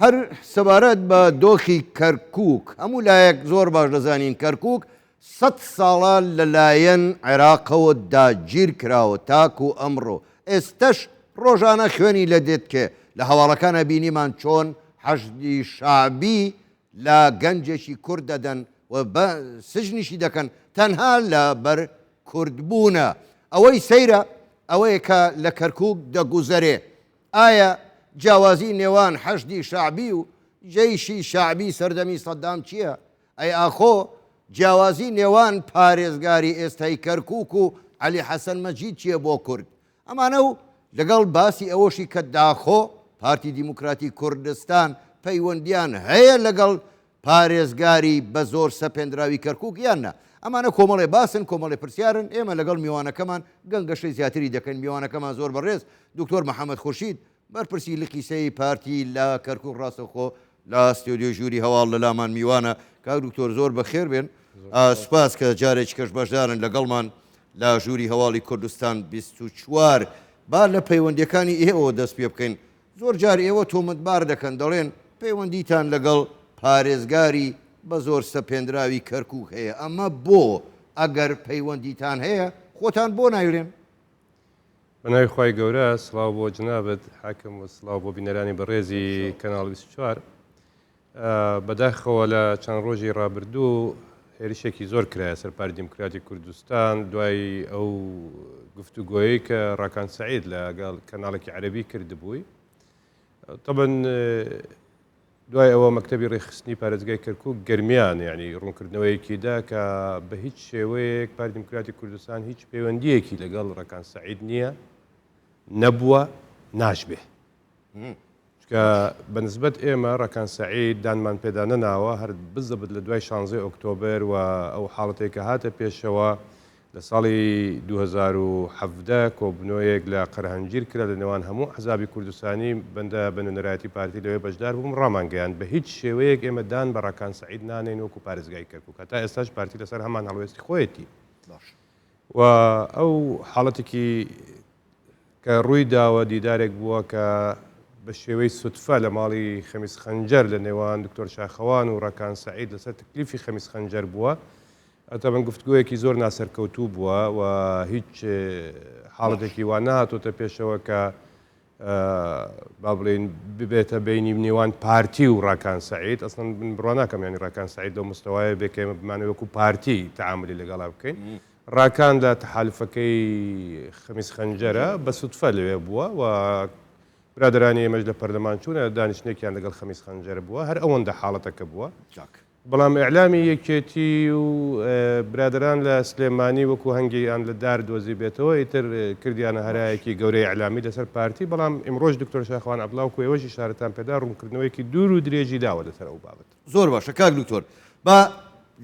هەر سەبارەت بە دۆخی کەرکووک هەموو لایەک زۆر باش دەزانین کەرکووک 100 ساڵە لەلایەن عێراقەوە داگیر کراوە تاکو و ئەمڕۆ ئێستش ڕۆژانە خوێنی لە دێت کێ لە هەواڵەکانە بینیمان چۆن حەشدی شعبی لە گەنجێکی کورد دەدەن و بە سژنیشی دەکەن تەنها لە بەر کوردبوونە ئەوەی سەیرە ئەوەیە کە لە کەرکووک دەگوزەرێ ئایا جیاوازی نێوان حەشدی شعبی و جەیشی شعبی سەردەمی سەدام چییە؟ ئەی ئاخۆ جیاوازی نێوان پارێزگاری ئێستای کەرکووک و عەلی حەسەن مەجید چییە بۆ کورد؟ ئەمانە و لەگەڵ باسی ئەوەشی کە داخۆ پارتی دیموکراتی کوردستان پەیوەندیان هەیە لەگەڵ پارێزگاری بە زۆر سەپێنراوی کەرکووک یاننا ئەمانە کۆمەڵێ باسن کۆمەڵێ پرسیارن ئێمە لەگەڵ میوانەکەمان گەنگەشەی زیاتری دەکەن میوانەکەمان زۆر بەڕێز دکتۆر محەممەد خورشید بەرپرسی لقیسەی پارتی لە کەرکووک ڕاستەوخۆ لە ستۆدیۆ ژووری هەواڵ لە لامان میوانە کاک دکتۆر زۆر بەخێر بێن سوپاس کە جارێک کەش بەشدارن لەگەڵمان لە ژووری هەواڵی کوردستان 24 با لە پەیوەندیەکانی ئێوە دەست پێ بکەین زۆر جار ئێوە تۆمەتبار دەکەن دەڵێن پەیوەندیتان لەگەڵ پارێزگاری بە زۆر سەپێنراوی کەرکووک هەیە ئەمە بۆ ئەگەر پەیوەندیتان هەیە خۆتان بۆ نایولێن بەناوی خی گەورە سڵاو بۆ جنابەت حاکم و سڵاو بۆ بینەرانی بەڕێزی کەناڵ 24 بەداخەوە لە چەند ڕۆژی ڕابردوو هێرشێکی زۆر کرایە سەرپاری دیموکراتی کوردستان دوای ئەو گفتوگۆیی کە ڕاکان سەعید لەگەڵ کەناڵێکی عەرەبی کردبووی طبعاً دوای ئەوە مەکتەبی ڕێخستنی پارێزگای کەرکووک گەرمیان یعنی ڕوونکردنەوەیەکیدا کە بە هیچ شێوەیەک پارتی دیموکراتی کوردستان هیچ پەیوەندیەکی لەگەڵ ڕاکان سەعید نییە نەبووە ناشبێ چکە بەنسبەت ئێمە ڕاکان سەعید دانمان پێدا نەناوە هەر بزەبت لە دوای 16 ئۆکتۆبر و ئەو حاڵەتێک کە هاتە پێشەوە لە ساڵی 2017 کۆبنەوەیەک لە قەرهەنجیر کرا لە نێوان هەموو حزابی کوردستانی بەندە بە نوێنەرایەتی پارتی لەوێ بەشدار بووم ڕامانگەیان بە هیچ شێوەیەک ئێمە دان بە ڕاکان سەعید نانێن وەکو پارێزگای کەرکووک تا ئێستاش پارتی لەسەر هەمان هەڵوێستی خۆیەتی و ئەو حاڵەتێکی کە ڕووی داوە دیدارێک بووە کە بە شێوەی سوتفە لە ماڵی خەمیس خەنجەر لە نێوان دکتۆر شاخەوان و ڕاکان سەعید لەسەر تکلیفی خەمیس خەنجەر بووە ئەتەبەن گفتگویەکی زۆر ناسەرکەوتوو بووە و هیچ حاڵەتێکی وا نهاتۆتە پێشەوە کە با بڵێن ببێتە بینی نێوان پارتی و ڕاکان سەعید ئەسڵەن من بڕوا ناکەم ینی ڕاکان سەعید لەو مستەوایە بێ کە ئێمە بمانە وەکو پارتی تەعاملی لەگەڵا بکەین ڕاکان لە تەحالفەکەی خەمیس خەنجەرە بە سوتفە لەوێ بووە و برادرانی ئێمەش لە پەرلەمان چوونە دانیشتێکیان لەگەڵ خەمیس خەنجەر بووە هەر ئەوەندە حاڵەتەکە بووە بەڵام ئیعلامی یەکێتی و برادران لە سلێمانی وەکو هەنگیان لە دار دۆزی بێتەوە ئیتر کردیانە هەرایەکی گەورەی ئیعلامی لەسەر پارتی بەڵام ئیمڕۆژ دکتۆر شاخەوان عەبدوڵڵا و ئێوەش ئیشارەتان پێدا ڕوونکردنەوەیەکی دوور و درێژی داوە لەسەر ئەو بابەت زۆر باشە کاک دکتۆر با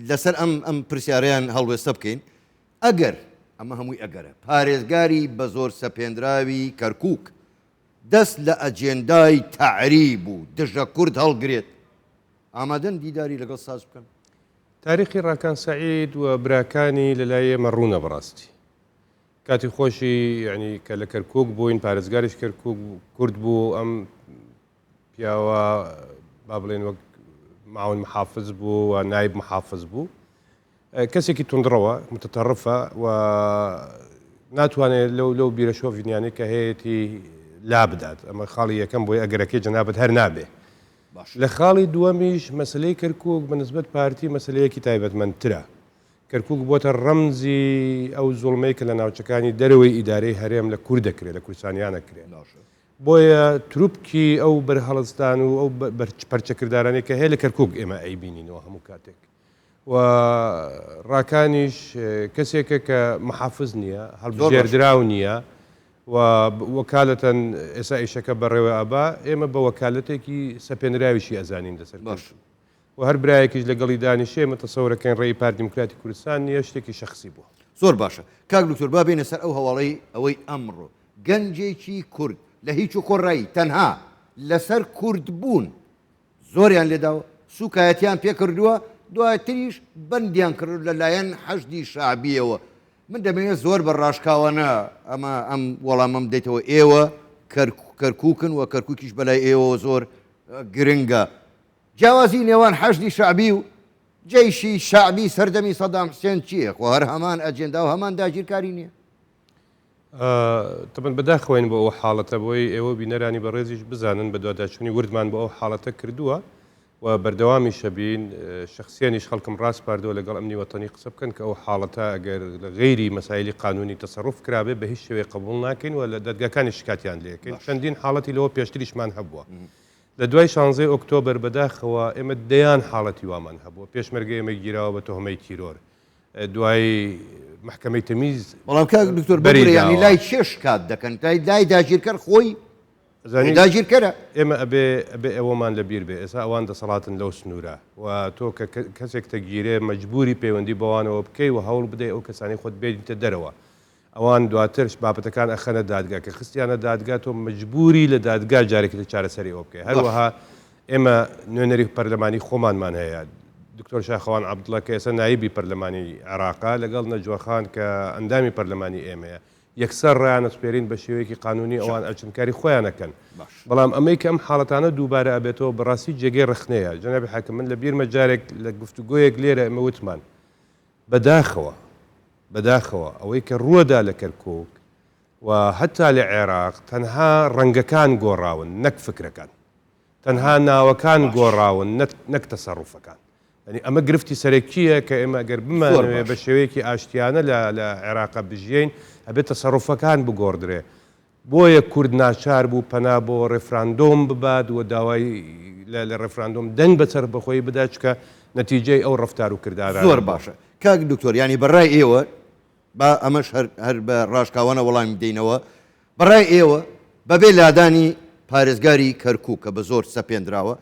لەسەر ئەم پرسیارەیان هەڵوێستە بکەین ئەگەر ئەمە هەمووی ئەگەرە پارێزگاری بە زۆر سەپێنراوی کەرکووک دەست لە ئەجێندای تەعریب و دژە کورد هەڵگرێت ئامادەن دیداری لەگەڵ ساز بکەن تاریخی ڕاکان سەعید و براکانی لەلای ئێمە ڕوونە بەڕاستی کاتی خۆشی یعنی کە لە کەرکووک بووین پارێزگاریش کەرکووک کورد بوو ئەم پیاوە با بڵێن وەک معاون محافظ بوو و نایب محافظ بوو کەسێکی توندڕەوە متتەڕفە و ناتوانێت لەو بیرە شۆڤینیانەی کە هەیەی لا بدات ئەمە خاڵی یەکەم بۆی ئەگەرەکەی جەنابەت هەر نابێ لە خاڵی دووەمیش مەسلەی کەرکووک بەنسبەت پارتی مەسلەیەکی تایبەتمەندترە کەرکووک بۆتە ڕەمزی ئەو زوڵمەی کە لە ناوچەکانی دەرەوەی ئیدارەی هەرێم لە کوور دەکرێت لە کوردستانیانە کرێت بۆیە تروپکی ئەو بەرهەڵستان و ئەو پەرچەکردارانێک کە هەیە لە کەرکووک ئێمە ئەیبینینەوە هەموو کاتێک و ڕاکانیش کەسێکە کە محافظ نییە هەڵبژێردراو نییە و وەکالەتەن ئێستا ئیشەکە بەڕێوە ئەبا ئێمە بە وەکالەتێکی سەپێنراویشی ئەزانین لەسەر باش و هەر برایەکیش لەگەڵی دانیشێ مەتەسەورەکەن ڕێی پارتی دیموکراتی کوردستان نییە شتێکی شەخصی بووە زۆر باشە کاک دکتۆر با بێنە سەر ئەو هەواڵەی ئەوەی ئەمڕۆ گەنجێکی کورد لە هیچ و کۆڕایی تەنها لەسەر کورد بوون زۆریان لێداوە سوکایەتیان پێ کردووە دواتریش بەندیان کرد لەلایەن حەشدی شعبیەوە من دەمەوێت زۆر بەڕاشکاوانە ئەم وەڵامەم دێتەوە ئێوە کەرکووکن و کەرکووکیش بەلای ئێوە زۆر گرنگە جیاوازی نێوان حەشدی شعبی و جێیشی شعبی سەردەمی سەدام حوسێن چییە؟ خۆ هەر هەمان ئەجێندا و هەمان داگیرکاری نییە. طبعا بەداخەوەین بۆ ئەو حاڵەتە بۆی ئێوە بینەرانی بە ڕێزیش بزانن بە دوواداچوونی وردمان بۆ ئەو حاڵەتە کردووە و بەردەوامی شەبین شخصیانیش خەڵکم ڕاست پاردەوە لەگەڵ ئەمنی وەتەنی قسە بکەن کە ئەو حاڵەتە ئەگەر لە غەیری مەسایلی قانونی تەسەڕف کرابێ بە هیچ شێوەیە قبول ناکەین و لە دەرگاکانی شکاتیان لێکەین. چەندین حاڵەتی لەوە پێشتریشمان هەبووە. لە دوای 16 ئۆکتۆبر بەداخەوە ئێمە دەیان حاڵەتی وامان هەبووە پێشمەرگە ئێمە گیراوە بە تۆهمەی تیرۆر دوای محکمەی تەمیز بەڵام کاک دکتۆر بەریانی لای چێش کات دەکەن لای داگیرکەر خۆی داگیرکەرە ئێمە ئەبێ ئەوەمان لەبیر بێ ئێستا ئەوان دەسەڵاتن لەو سنوورە و تۆ کە کەسێک تەگیرێ مەجبوری پەیوەندی بەوانەوە بکەی و هەوڵ بدەی ئەو کەسانی خۆت بێنیتە دەرەوە ئەوان دواترش بابەتەکان ئەخەنە دادگا کە خستیانە دادگا تۆ مەجبوری لە دادگا جارێکی لە چارەسەری ئەو بکەی هەروەها ئێمە نوێنەری پەرلەمانی خۆمانمان هەیە دکتۆر شاخەوان عەبدوڵڵا کە ئێستا نایبی پەرلەمانی عێراقا لەگەڵ نەجوەخان کە ئەندامی پەرلەمانی ئێمەیە یەکسەر ڕایانە سپێرین بە شێوەیەکی قانونی ئەوان ئەچنکاری خۆیانەکەن بەڵام ئەمەی کە ئەم حاڵەتانە دووبارە ئەبێتەوە بەڕاستی جێگەی ڕخنەیە جەنابی حاکم من لە بیرمە جارێک لە گفتوگۆیەک لێرە ئەمە وتمان بەداخەوە ئەوەی کە ڕووەدا لە کەرکووک و هەتا لە عێراق تەنها ڕەنگەکان گۆڕاون نەک فکرەکان تەنها ناوەکان گۆڕاون نەک تەسەڕوفەکان ینی ئەمە گرفتی سەرەکیە کە ئێمە ئەگەر بمانوێ بە شێوەیەکی ئاشتیانە لە عێراقا بژین ئەبێت تەسەڕوفەکان بگۆڕدرێ بۆیە کورد ناچار بوو پەنا بۆ ڕێفراندۆم ببات و داوای لە ڕێفراندۆم دەنگ بەسەر بەخۆی بدات کە نەتیجەی ئەو ڕەفتار و کردارە زۆر باشە کاک دکتۆر ینی بەڕای ئێوە با ئەمەش هەر بە ڕاشکاوانە وەڵامی بدەینەوە بەڕای ئێوە بەبێ لادانی پارێزگاری کەرکووک کە بە زۆر سەپێنراوە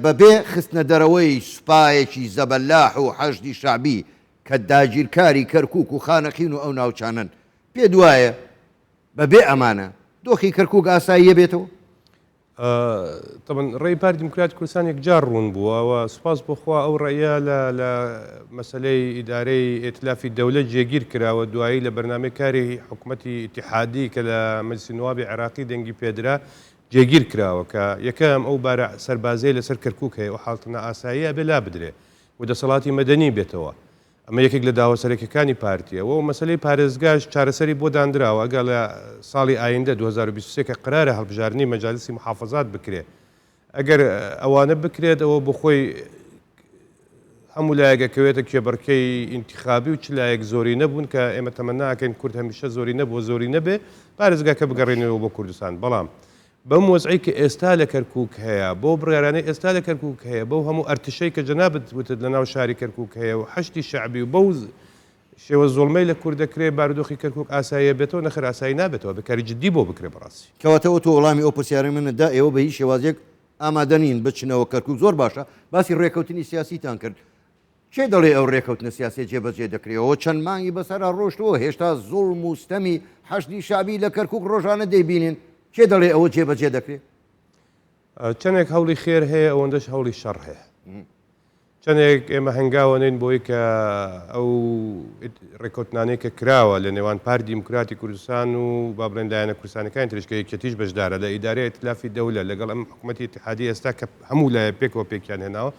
بەبێ خستنە دەرەوەی سوپایەکی زەبەلاح و حەشدی شعبی کە داگیرکاری کەرکووک و خانەقین و ئەو ناوچانن پێ دوایە بەبێ ئەمانە دۆخی کەرکووک ئاساییە بێتەوە؟ طبعا ڕێی پارتی دیموکراتی کوردستان یەکجار ڕوون بووە و سوپاس بخوا ئەو ڕێیە لە مەسلەی ئیدارەی ئێتلافی دەولەت جێگیر کراوە دوایی لە بەرنامەی کاری حکوومەتی ئیتیحادی کە لە مەجلیسی نوابی عێراقی دەنگی پێدرا جێگیر کراوە کە یەکەم ئەو بارە سەربازەی لەسەر کەرکووک هەیە و حاڵتنە ئاساییە بێ لا بدرێ و دەسەڵاتی مەدەنی بێتەوە ئەمە یەکێک لە داوەسەرەکەەکانی پارتیەوە و مەسلەی پارێزگاش چارەسەری بۆ دانراوە ئەگە لە ساڵی ئایندە 2023 کە قرارە هەڵبژاردننی مەجالیسی محافظات بکرێت ئەگەر ئەوانە بکرێت ئەوە بۆ خۆی هەموو لایەکەکەوێتە کێبڕکەی ئینتیخابی و چ لایەک زۆری نەبوون کە ئێمە تەمەناکەین کورد هەمیشە زۆری نەبووە زۆری نەبێ پارێزگاکە بگەڕێنەوە بۆ کوردستان بەڵام بەم وەزعی کە ئێستا لە کەرکووک هەیە بۆ بڕیارانەی ئێستا لە کەرکووک هەیە بەو هەموو ئەرتشەی کە جەنابەت وتت لە ناو شاری کەرکووک هەیە و حەشتی شعبی و بەو شێوە زۆڵمەی لە کوورد دەکرێت بارودۆخی کەرکووک ئاساییە بێتەوە نەخێر ئاسایی نابێتەوە بەکاری جددی بۆ بکرێ بەڕاستی کەواتەوە تۆ وەڵامی ئەو پرسیارەی منەدا ئێوە بە هیچ شێوازێک ئامادەنین بچنەوە کەرکووک زۆر باشە باسی ڕێکەوتنی سیاسیتان کرد چێ دەڵێ ئەو ڕێکەوتنە سیاسی جێبەجێ دەکرێتەوە چەند مانگی بەسەرا ڕۆشتەوە هێشتا زوڵم و ستەمی حەشدی شعبی لە کەرکووک ڕۆژانە دەیبینین چێ دەڵێ ئەوە جێبەجێ دەکرێت؟ چەندێک هەوڵی خێر هەیە ئەوەندەش هەوڵی شەڕ هەیە چەندێک ئێمە هەنگاوانین بۆی کە ئەو ڕێکوتنانەی کە کراوە لە نێوان پارتی دیموکراتی کوردستان و با بڵێن لایەنە کوردستانەکانی تریشکە یەکێتیش بەشدارە لە ئیدارەی ئیتلافی دەولە لەگەڵ ئەم حکوومەتی ئیتیحادی ئێستا کە هەموو لایە پێکەوە پێکیان هێناوە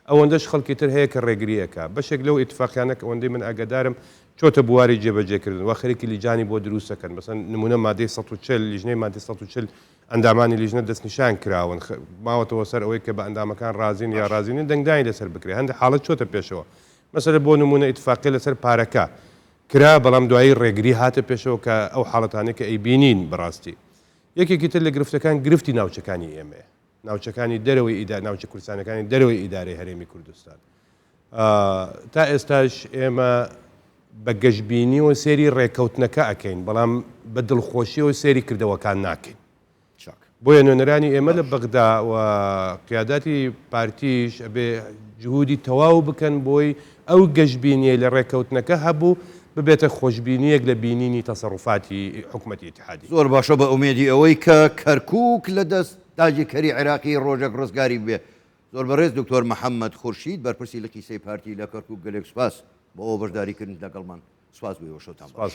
ئەوەندەش خەڵکی تر هەیە کە ڕێگریەکە بەشێک لەو ئیتفاقیانە کە ئەوەندەی من ئاگادارم چۆتە بواری جێبەجێکردن و خەریکی لیجانی بۆ دروستەکەن بەسەن نمونە مادەی 140 لیژنەی مادەی 140 ئەندامانی لیژنە دەستنیشان کراون ماوەتەوە سەر ئەوەی کە بە ئەندامەکان رازین یا رازینین دەنگدانی لەسەر بکرێت هەندێک حاڵەت چۆتە پێشەوە مەسەلە بۆ نمونە ئیتفاقی لەسەر پارەکە کرا بەڵام دوایی ڕێگری هاتە پێشەوە کە ئەو حاڵەتانەی کە ئەیبینین بەڕاستی یەکێکی تر لە گرفتەکان گرفتی ناوچەکانی ئێمە ناوچەکانی دەرەوەی ناوچە کوردستانەکانی دەرەوەی ئیدارەی هەرێمی کوردستان تا ئێستاش ئێمە بە گەشتبینی و سێری ڕێکەوتنەکە ئەکەین بەڵام بە دڵخۆشی و سێری کردەوەکان ناکەین بۆیە نوێنەرانی ئێمە لە بەغدا و قیاداتی پارتیش ئەبێ جهودی تەواو بکەن بۆی ئەو گەشتبینیە لە ڕێکەوتنەکە هەبوو ببێتە خۆشببینیەک لە بینینی تەسەڕوفاتی حکوومەتی ئیتیحادی زۆر باشە بە ئومێدی ئەوەی کە کەرکووک لە دەست داگیرکەری عێراقی ڕۆژێک ڕزگاری بێ زۆر بەڕێز دکتۆر محەممەد خورشید بەرپرسی لە کیسەی پارتی لە کەرکووک گەلێک سوپاس بۆ ئەوە بەشداریکردن لەگەڵمان سوپاس بوویەوە شەوتان باش.